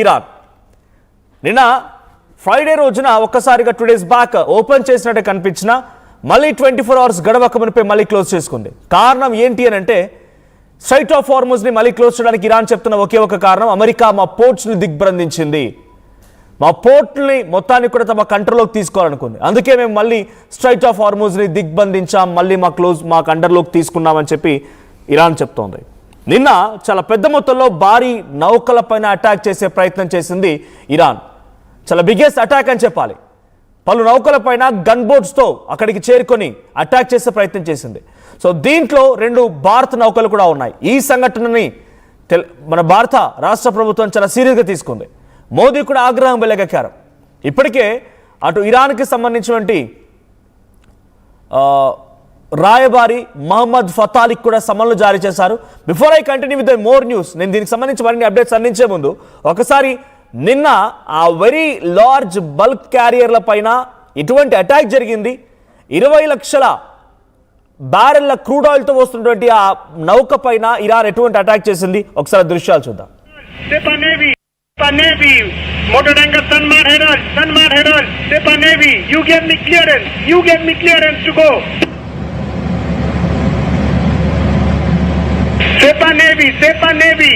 Iran నిన్న Friday రోజున ఒక్కసారిగా 2 days బ్యాక్ ఓపెన్ చేసినట్టు కనిపించిన మళ్ళీ 24 hours గడవక మునిపే మళ్ళీ క్లోజ్ చేసుకుంది. కారణం ఏంటి అని అంటే స్ట్రైట్ ఆఫ్ హార్ముజ్ ని మళ్ళీ క్లోజ్ చేయడానికి ఇరాన్ చెప్తున్న ఒకే ఒక కారణం, అమెరికా మా పోర్ట్స్ ని దిగ్బంధించింది, మా పోర్ట్ని మొత్తాన్ని కూడా తమ కంట్రోల్లోకి తీసుకోవాలనుకుంది. అందుకే మేము మళ్ళీ స్ట్రైట్ ఆఫ్ హార్ముజ్ ని దిగ్బంధించాం, మళ్ళీ మా కంట్రోల్లోకి తీసుకున్నామని చెప్పి ఇరాన్ చెప్తోంది. నిన్న చాలా పెద్ద మొత్తంలో భారీ నౌకలపైన అటాక్ చేసే ప్రయత్నం చేసింది ఇరాన్. చాలా బిగ్గెస్ట్ అటాక్ అని చెప్పాలి. పలు నౌకలపైన గన్ బోట్స్తో అక్కడికి చేరుకొని అటాక్ చేసే ప్రయత్నం చేసింది. సో దీంట్లో 2 భారత నౌకలు కూడా ఉన్నాయి. ఈ సంఘటనని మన భారత రాష్ట్ర ప్రభుత్వం చాలా సీరియస్గా తీసుకుంది. మోదీ కూడా ఆగ్రహం వెలగక్కారు. ఇప్పటికే అటు ఇరాన్కి సంబంధించినటువంటి రాయబారి మహమ్మద్ ఫతాలికి కూడా సమన్లు జారీ చేశారు. Before I continue with more news, నేను దీనికి సంబంధించి మరిన్ని అప్డేట్స్ అందించే ముందు ఒకసారి నిన్న ఆ వెరీ లార్జ్ బల్క్ క్యారియర్ల పైన ఇటువంటి అటాక్ జరిగింది. 20 లక్షల బ్యారెళ్ల క్రూడ్ ఆయిల్తో వస్తున్నటువంటి ఆ నౌక పైన ఇరాన్ ఎటువంటి అటాక్ చేసింది, ఒకసారి దృశ్యాలు చూద్దాం. Motor tanker Sanmar Herald, Sepa Navy, you gave me clearance to go. Sepa Navy,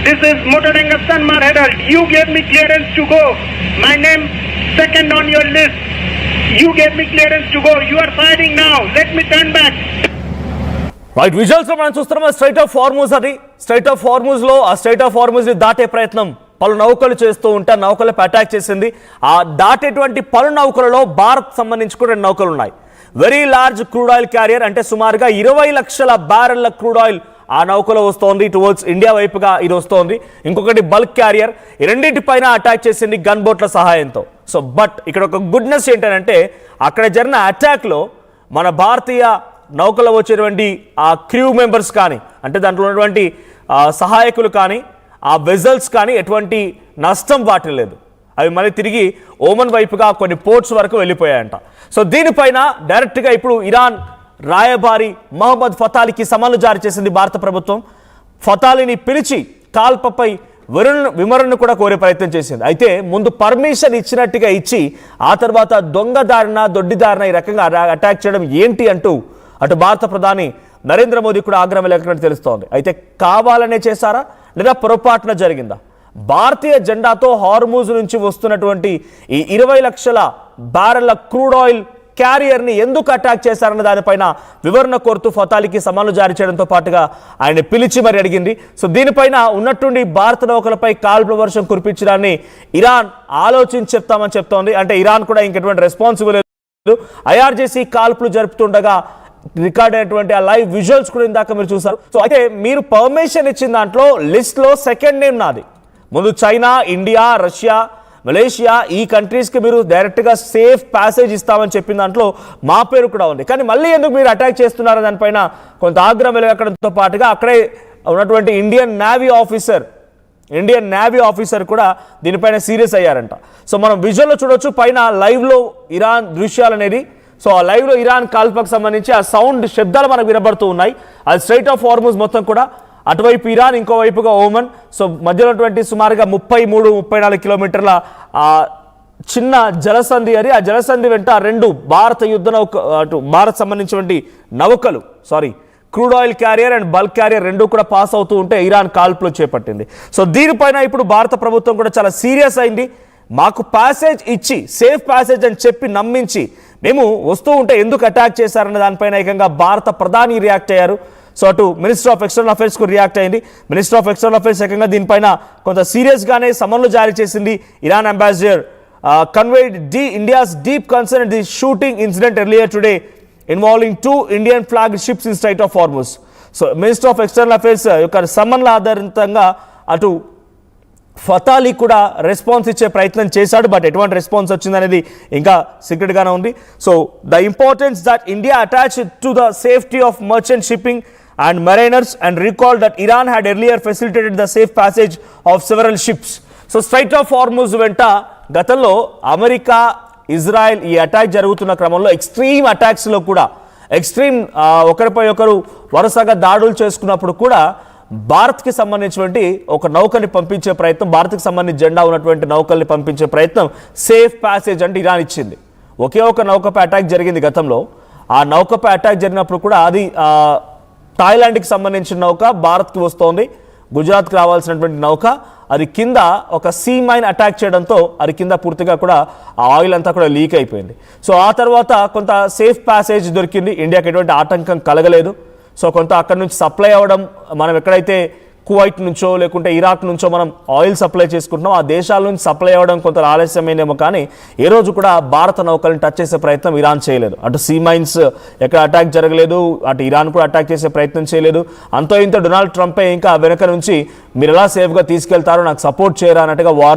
this is Motor tanker Sanmar Herald, you gave me clearance to go. My name second on your list, you gave me clearance to go. You are firing now, let me turn back. Right, visuals లో మనం చూస్తున్నాం straight of Hormuz. అది straight of Hormuz లో ఆ straight of Hormuz ని దాటే ప్రయత్నం పలు నౌకలు చేస్తూ ఉంటే నౌకలపై అటాక్ చేసింది. ఆ దాటేటువంటి పలు నౌకలలో భారత్ సంబంధించి కూడా 2 నౌకలు ఉన్నాయి. Very large crude oil carrier అంటే సుమారుగా 20 లక్షల బ్యారెళ్ల క్రూడ్ ఆయిల్ ఆ నౌకలో వస్తోంది. టువర్డ్స్ ఇండియా వైపుగా ఇది వస్తోంది. ఇంకొకటి బల్క్ క్యారియర్. ఈ రెండింటిపైన అటాక్ చేసింది గన్ బోట్ల సహాయంతో. సో బట్ ఇక్కడ ఒక గుడ్నెస్ ఏంటంటే అక్కడ జరిగిన అటాక్లో మన భారతీయ నౌకలో వచ్చేటువంటి ఆ క్రూ మెంబర్స్ కానీ, అంటే దాంట్లో ఉన్నటువంటి సహాయకులు కానీ, ఆ వెజల్స్ కానీ ఎటువంటి నష్టం వాటిల్లేదు. అవి మళ్ళీ తిరిగి ఓమన్ వైపుగా కొన్ని పోర్ట్స్ వరకు వెళ్ళిపోయాయంట. సో దీనిపైన డైరెక్ట్గా ఇప్పుడు ఇరాన్ రాయబారి మహమ్మద్ ఫతాలికి సమన్లు జారీ చేసింది భారత ప్రభుత్వం. ఫతాలిని పిలిచి కాల్పపై వివరణను కూడా కోరే ప్రయత్నం చేసింది. అయితే ముందు పర్మిషన్ ఇచ్చినట్టుగా ఇచ్చి ఆ తర్వాత దొంగదారిన దొడ్డిదారిన ఈ రకంగా అటాక్ చేయడం ఏంటి అంటూ అటు భారత ప్రధాని నరేంద్ర మోదీ కూడా ఆగ్రహం లేకపోతే తెలుస్తోంది. అయితే కావాలనే చేశారా లేదా పొరపాటున జరిగిందా? భారతీయ జెండాతో హార్ముజ్ నుంచి వస్తున్నటువంటి ఈ 20 లక్షల బ్యారెళ్ల క్రూడ్ ఆయిల్ క్యారియర్ని ఎందుకు అటాక్ చేశారన్న దానిపైన వివరణ కోరుతూ ఫతాలికి సమన్లు జారీ చేయడంతో పాటుగా ఆయన పిలిచి మరి అడిగింది. సో దీనిపైన ఉన్నట్టుండి భారత నౌకలపై కాల్పుల వర్షం కురిపించడాన్ని ఇరాన్ ఆలోచించి చెప్తామని చెప్తోంది. అంటే ఇరాన్ కూడా ఇంకెటువంటి రెస్పాన్సిబుల్ లేదు. ఐఆర్జీసీ కాల్పులు జరుపుతుండగా రికార్డ్ అయినటువంటి ఆ లైవ్ విజువల్స్ కూడా ఇందాక మీరు చూసారు. సో అయితే మీరు పర్మిషన్ ఇచ్చిన దాంట్లో లిస్ట్లో సెకండ్ నేమ్ నాది. ముందు చైనా, ఇండియా, రష్యా, మలేషియా ఈ కంట్రీస్కి మీరు డైరెక్ట్గా సేఫ్ ప్యాసేజ్ ఇస్తామని చెప్పిన దాంట్లో మా పేరు కూడా ఉంది. కానీ మళ్ళీ ఎందుకు మీరు అటాక్ చేస్తున్నారో దానిపైన కొంత ఆగ్రహం వెలగడంతో పాటుగా అక్కడే ఉన్నటువంటి ఇండియన్ నేవీ ఆఫీసర్ కూడా దీనిపైన సీరియస్ అయ్యారంట. సో మనం విజువల్లో చూడొచ్చు పైన లైవ్లో ఇరాన్ దృశ్యాలు అనేది. సో ఆ లైవ్లో ఇరాన్ కాల్పులకు సంబంధించి ఆ సౌండ్ శబ్దాలు మనకు వినబడుతూ ఉన్నాయి. అది స్ట్రైట్ ఆఫ్ హార్ముజ్ మొత్తం కూడా అటువైపు ఇరాన్, ఇంకోవైపుగా ఓమన్. సో మధ్యలో ఉన్నటువంటి సుమారుగా 33-34 కిలోమీటర్ల చిన్న జలసంధి అని, ఆ జలసంధి వెంట 2 భారత యుద్ధ నౌక అటు భారత్ సంబంధించినటువంటి నౌకలు crude oil carrier and bulk carrier 2 కూడా పాస్ అవుతూ ఉంటే ఇరాన్ కాల్పులు చేపట్టింది. సో దీనిపైన ఇప్పుడు భారత ప్రభుత్వం కూడా చాలా సీరియస్ అయింది. మాకు ప్యాసేజ్ ఇచ్చి సేఫ్ ప్యాసేజ్ అని చెప్పి నమ్మించి మేము వస్తూ ఉంటే ఎందుకు అటాక్ చేశారన్న దానిపైన ఏకంగా భారత ప్రధాని రియాక్ట్ అయ్యారు. సో అటు మినిస్టర్ ఆఫ్ ఎక్స్టర్నల్ అఫైర్స్కు రియాక్ట్ అయింది. మినిస్టర్ ఆఫ్ ఎక్స్టర్నల్ అఫైర్స్ ఏకంగా దీనిపైన కొంత సీరియస్గానే సమన్లు జారీ చేసింది. Iran ambassador conveyed India's deep concern the shooting incident earlier today involving 2 Indian flag ships in straight of Hormuz. So minister of external affairs యొక్క సమన్ల ఆధారితంగా అటు ఫతాలి కూడా రెస్పాన్స్ ఇచ్చే ప్రయత్నం చేశాడు. బట్ ఎటువంటి రెస్పాన్స్ వచ్చిందనేది ఇంకా సీక్రెట్గానే ఉంది. So the importance that India attach to the safety of merchant shipping and mariners and recalled that Iran had earlier facilitated the safe passage of several ships. So straight off Hormuz వెంట గతంలో America, Israel ఈ attack జరుగుతున్న క్రమంలో extreme అటాక్స్లో కూడా ఒకరిపై ఒకరు వరుసగా దాడులు చేసుకున్నప్పుడు కూడా భారత్కి సంబంధించినటువంటి ఒక నౌకని పంపించే ప్రయత్నం, భారత్కి సంబంధించి జెండా ఉన్నటువంటి నౌకల్ని పంపించే ప్రయత్నం సేఫ్ ప్యాసేజ్ అంటే ఇరాన్ ఇచ్చింది. ఒకే ఒక నౌకపై అటాక్ జరిగింది గతంలో. ఆ నౌకపై అటాక్ జరిగినప్పుడు కూడా అది థాయిలాండ్కి సంబంధించిన నౌక భారత్కి వస్తోంది, గుజరాత్కి రావాల్సినటువంటి నౌక అది కింద ఒక సీ మైన్ అటాక్ చేయడంతో అది కింద పూర్తిగా కూడా ఆ ఆయిల్ అంతా కూడా లీక్ అయిపోయింది. సో ఆ తర్వాత కొంత సేఫ్ ప్యాసేజ్ దొరికింది, ఇండియాకి ఎటువంటి ఆటంకం కలగలేదు. సో కొంత అక్కడ నుంచి సప్లై అవ్వడం, మనం ఎక్కడైతే కువైట్ నుంచో లేకుంటే ఇరాక్ నుంచో మనం ఆయిల్ సప్లై చేసుకుంటున్నాం, ఆ దేశాల నుంచి సప్లై అవ్వడం కొంత ఆలస్యమైందేమో, కానీ ఏ రోజు కూడా భారత నౌకలను టచ్ చేసే ప్రయత్నం ఇరాన్ చేయలేదు. అటు సీ మైన్స్ ఎక్కడ అటాక్ జరగలేదు, అటు ఇరాన్ కూడా అటాక్ చేసే ప్రయత్నం చేయలేదు. అంతో ఇంతో డొనాల్డ్ ట్రంపే ఇంకా వెనక నుంచి మీరు ఎలా సేఫ్గా తీసుకెళ్తారో నాకు సపోర్ట్ చేయరా అన్నట్టుగా వార్నింగ్